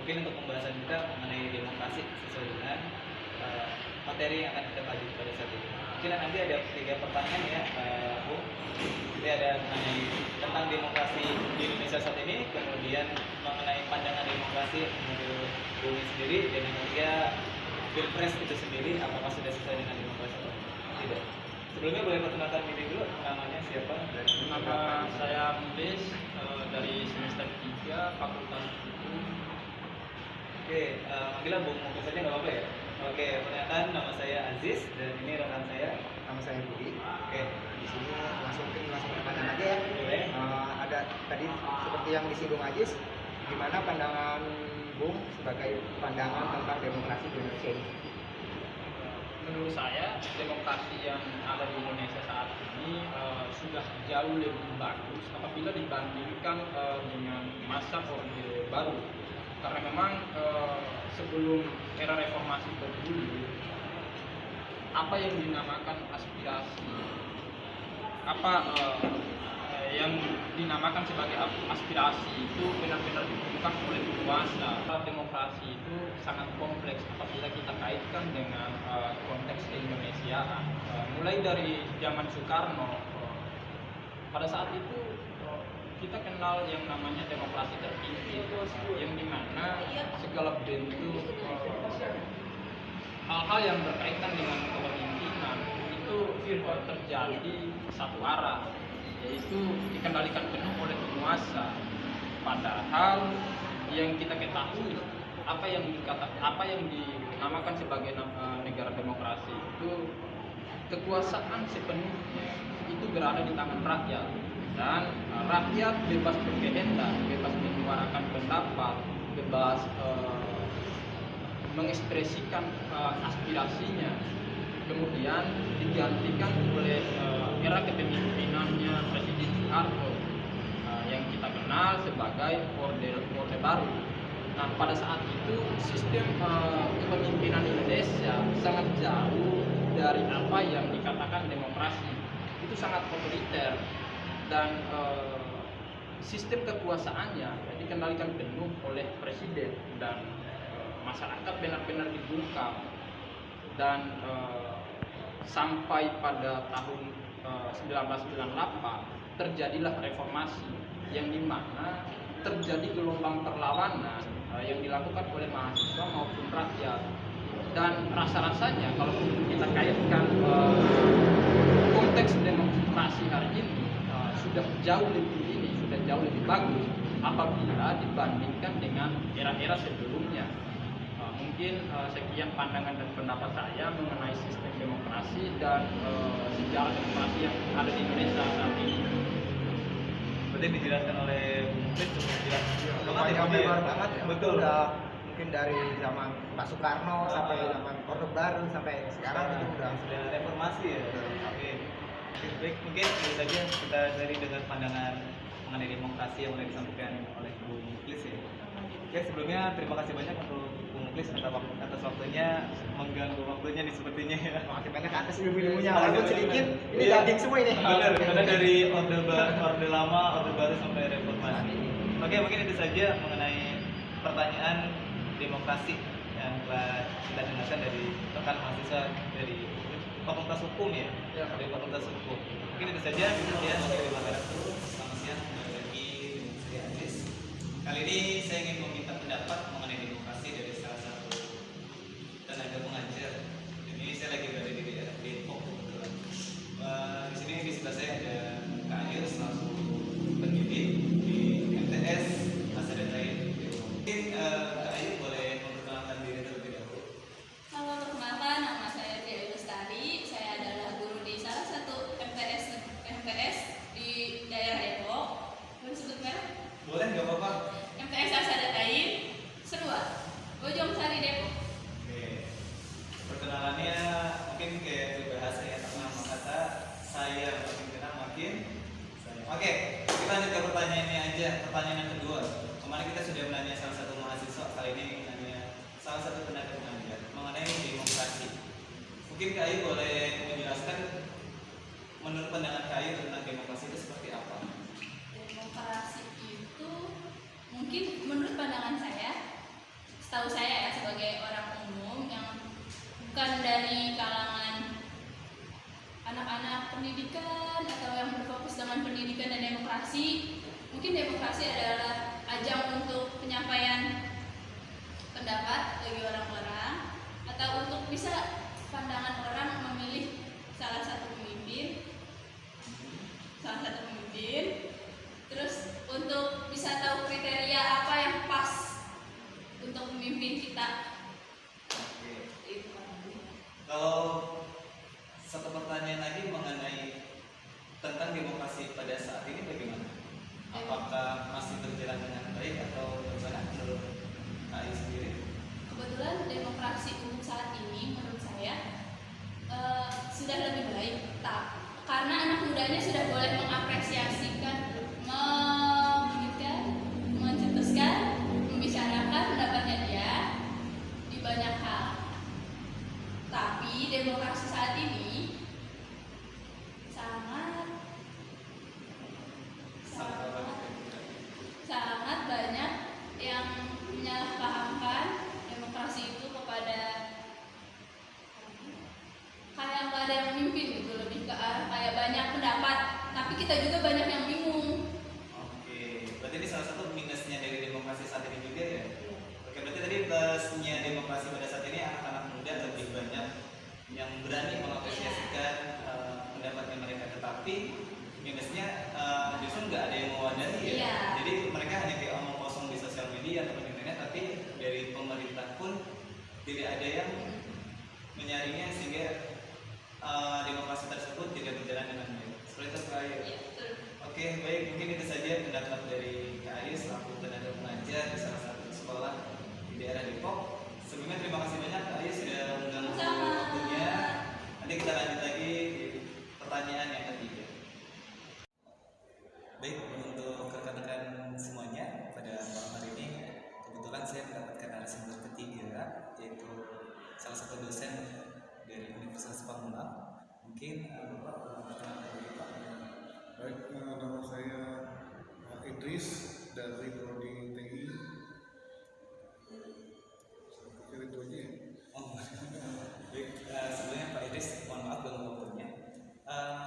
mungkin untuk pembahasan kita mengenai demokrasi sesuai dengan materi yang akan kita kaji pada saat ini. Mungkin nanti ada 3 pertanyaan ya, Bu. Jadi ada mengenai tentang demokrasi di Indonesia saat ini, kemudian mengenai pandangan demokrasi menurut Bumi sendiri, dan yang ketiga Pilpres itu sendiri, apakah sudah sesuai dengan demokrasi atau tidak. Sebelumnya boleh perkenalkan diri dulu, namanya siapa? Nama saya Mulis, dari semester 3 Fakultas Hukum. Oke, manggilnya Bung mungkin saja nggak apa-apa ya? Oke, perkenalkan nama saya Aziz dan ini rekan saya. Nama saya Budi. Oke, Di sini langsung pertanyaan aja ya. boleh. Ada tadi seperti yang disinggung Ajis, gimana pandangan Bung sebagai pandangan tentang demokrasi di Indonesia ini? Menurut saya demokrasi yang ada di Indonesia saat ini sudah jauh lebih bagus apabila dibandingkan dengan masa Orde Baru. Karena memang sebelum era reformasi terdahulu, apa yang dinamakan aspirasi, yang dinamakan sebagai aspirasi itu benar-benar dibutuhkan oleh penguasa. Demokrasi itu sangat kompleks apabila kita kaitkan dengan konteks Keindonesiaan. Mulai dari zaman Soekarno, pada saat itu kita kenal yang namanya demokrasi terpimpin, yang dimana segala bentuk hal-hal yang berkaitan dengan kepemimpinan itu terjadi satu arah, yaitu dikendalikan penuh oleh penguasa. Padahal yang kita ketahui, apa yang dinamakan sebagai negara demokrasi itu kekuasaan sepenuhnya itu berada di tangan rakyat, dan rakyat bebas berkehendak, bebas menyuarakan pendapat, bebas mengekspresikan aspirasinya. Kemudian digantikan oleh era kepemimpinannya Presiden Soeharto yang kita kenal sebagai Orde Baru. Nah, pada saat itu sistem kepemimpinan Indonesia sangat jauh dari apa yang dikatakan demokrasi. Itu sangat otoriter, dan sistem kekuasaannya dikendalikan penuh oleh presiden, dan masyarakat benar-benar dibungkam. Dan sampai pada tahun 1998 terjadilah reformasi, yang dimana terjadi gelombang perlawanan yang dilakukan oleh mahasiswa maupun rakyat. Dan rasa-rasanya kalau kita kaitkan konteks demokrasi hari ini sudah jauh lebih bagus apabila dibandingkan dengan era-era sebelumnya. Mungkin sekian pandangan dan pendapat saya mengenai sistem demokrasi dan sejarah demokrasi yang ada di Indonesia saat ini. Berarti dijelaskan oleh Bung Muklis cukup jelas. Lebar banget ya. Betul. Udah mungkin dari zaman Pak Soekarno sampai zaman Orde Baru sampai sekarang itu udah sudah reformasi ya. Oke. Baik, mungkin itu saja kita dari dengan pandangan mengenai demokrasi yang mulai disampaikan oleh Bung Muklis ya. Oke, sebelumnya terima kasih banyak untuk Bung Muklis atas waktunya, mengganggu waktunya nih sepertinya ya. makasih banyak atas ilmu-ilmunya, walaupun sedikit ini Iya. daging semua ini. Benar, karena dari orde lama, orde baru sampai reformasi. Oke, mungkin itu saja mengenai pertanyaan demokrasi yang telah kita dengarkan dari rekan mahasiswa dari Fakultas Hukum ya, dari Fakultas Hukum. Mungkin itu saja ya. Terima kasih. Selamat siang bagi saya Aziz. Kali ini saya ingin meminta pendapat mengenai demokrasi dari salah satu tenaga pengajar. Ini saya lagi berada di daerah Depok kebetulan. Di sini di sebelah saya ada Kak Ayu selaku pendidik di MTS Asadetain. Mungkin Kak Ayu boleh memperkenalkan diri terlebih dahulu. Halo, perkenalkan, nama saya Tia Lestari. Saya adalah guru di salah satu MTS di daerah Depok. Boleh sebut merek? Boleh, nggak apa-apa. MTS Asadatain, Serua, Bojong Sari Depok. Oke. Perkenalannya mungkin kayak berbahasa ya, nama kata saya makin kenal makin saya. Oke, kita lanjut ke pertanyaannya aja. Pertanyaan yang kedua. Kemarin kita sudah menanya salah satu mahasiswa, kali ini nanya salah satu tenaga pengajar mengenai demokrasi. Mungkin Kak Ayu boleh menjelaskan menurut pandangan Kak Ayu tentang demokrasi itu seperti apa? Demokrasi itu mungkin menurut pandangan saya setahu saya ya sebagai orang umum yang bukan dari kalangan anak-anak pendidikan atau yang berfokus dengan pendidikan dan demokrasi, mungkin demokrasi adalah ajang untuk penyampaian pendapat bagi orang-orang atau untuk bisa pandangan orang memilih salah satu pemimpin, terus untuk bisa tahu kriteria apa yang pas untuk memimpin kita. Oke. Itu. Kalau satu pertanyaan lagi mengenai tentang demokrasi pada saat ini bagaimana? Apakah masih berjalan dengan baik atau bagaimana menurut AI sendiri? Kebetulan demokrasi untuk saat ini menurut saya sudah lebih baik, karena anak mudanya sudah boleh mengapresiasikan, mencetuskan, membicarakan pendapatnya dia di banyak hal. Tapi demokrasi saat ini sangat banyak yang menyalahpahamkan demokrasi itu kepada kayak nggak ada yang memimpin gitu, lebih ke arah kayak banyak pendapat tapi kita juga banyak yang bingung. Oke, berarti ini salah satu minusnya dari demokrasi saat ini juga ya? Oke, berarti tadi plusnya demokrasi pada saat ini anak-anak muda lebih banyak yang berani mengapresiasikan pendapatnya mereka, tetapi minusnya justru nggak ada yang mewadahi ya. Iya. Jadi mereka hanya kayak omong kosong di sosial media atau di internet, tapi dari pemerintah pun tidak ada yang menyaringnya sehingga demokrasi tersebut tidak berjalan dengan baik. Seperti itu Kak Ayu. Iya, betul. Oke, baik, mungkin itu saja pendapat dari Kak Ayu selaku tenaga pengajar di salah satu sekolah di daerah Depok. Sebelumnya terima kasih banyak Kak Ayu sudah mengganggu Sama-sama. waktunya. Nanti kita lanjut lagi di pertanyaan yang ketiga. Baik, untuk rekan-rekan semuanya, pada malam hari ini kebetulan saya mendapatkan narasumber ketiga, yaitu salah satu dosen dari Universitas Pamulang. Mungkin Bapak perkenalkan diri Pak. Baik, nama saya Idris dari Prodi TI. Saya pikir itu aja ya. Oh, baik, sebelumnya Pak Idris, mohon maaf ganggu waktunya.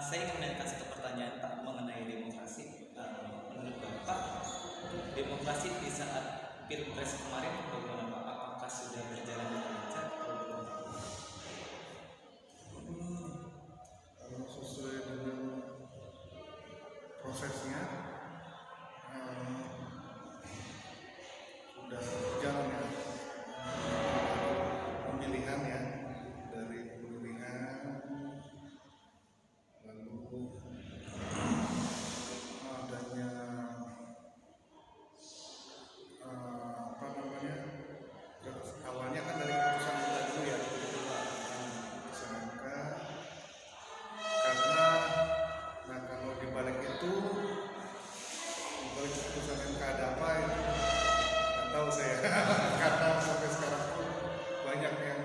Saya ingin menanyakan satu pertanyaan Pak mengenai demokrasi. Menurut Bapak, demokrasi di saat Pilpres kemarin bagaimana Pak? Apakah sudah berjalan dengan lancar atau belum? Kalau sesuai dengan prosesnya sudah berjalan ya, pemilihan ya, dari pemilihan lalu adanya apa namanya, awalnya kan dari keputusan MK dulu ya, keputusan MK. Karena nah kalau dibalik itu, dibalik keputusan MK ada apa itu nggak tahu saya. Karena sampai sekarang pun banyak yang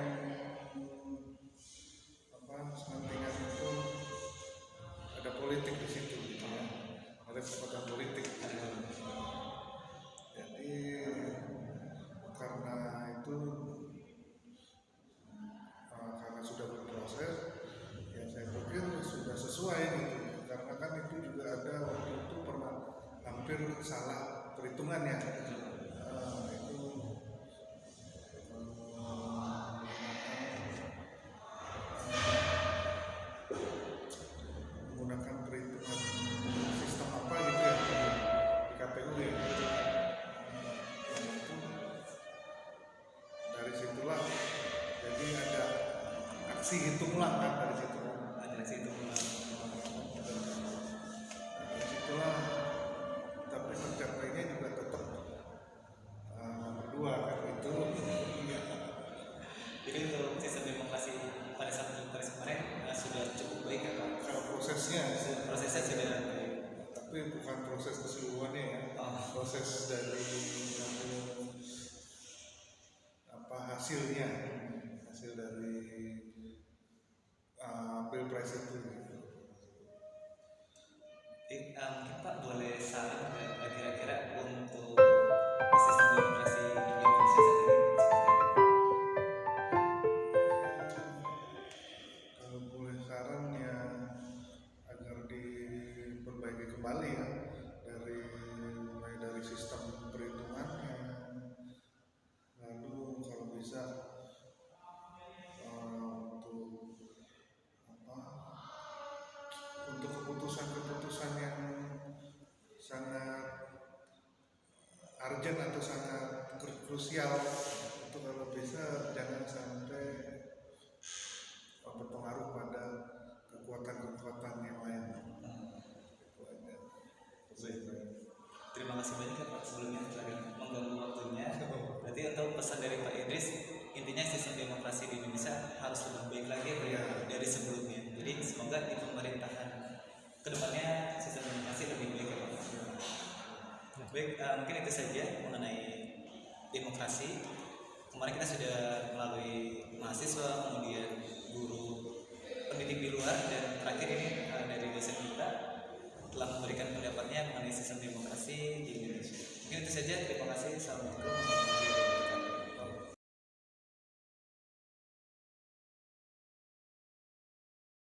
senantinya itu ada politik di situ gitu ya, ada kesempatan politik gitu. Jadi karena itu karena sudah berproses ya, saya pikir sudah sesuai gitu, karena kan itu juga ada waktu itu pernah hampir salah perhitungannya. Itu menggunakan perhitungan sistem apa gitu ya di KPU ya. Itu dari situlah jadi ada aksi hitung ulang kan dari situ. Ada situ Dari situlah, tapi tercapainya juga tetap berdua kan itu. Ya. Jadi untuk sistem demokrasi pada saat Pilpres kemarin sudah cukup baik ya Pak? Kalau prosesnya Prosesnya sudah baik. tapi bukan proses keseluruhannya ya. Proses dari hasilnya, hasil dari Pilpres itu. Mungkin Pak boleh saran nggak kira-kira untuk sistem demokrasi di Indonesia saat ini? krusial itu kalau bisa jangan sampai berpengaruh pada kekuatan-kekuatan yang lain. Itu aja. Baik. Terima kasih banyak ya Pak sebelumnya telah mengganggu waktunya. Berarti untuk pesan dari Pak Idris, intinya sistem demokrasi di Indonesia harus lebih baik lagi dari sebelumnya. Jadi semoga di pemerintahan kedepannya sistem demokrasi lebih baik ya Pak. Baik, mungkin itu saja mengenai demokrasi. Kemarin kita sudah melalui mahasiswa, kemudian guru, pendidik di luar, dan terakhir ini dari dosen kita telah memberikan pendapatnya mengenai sistem demokrasi di Indonesia. Mungkin itu saja. Terima kasih. Assalamualaikum.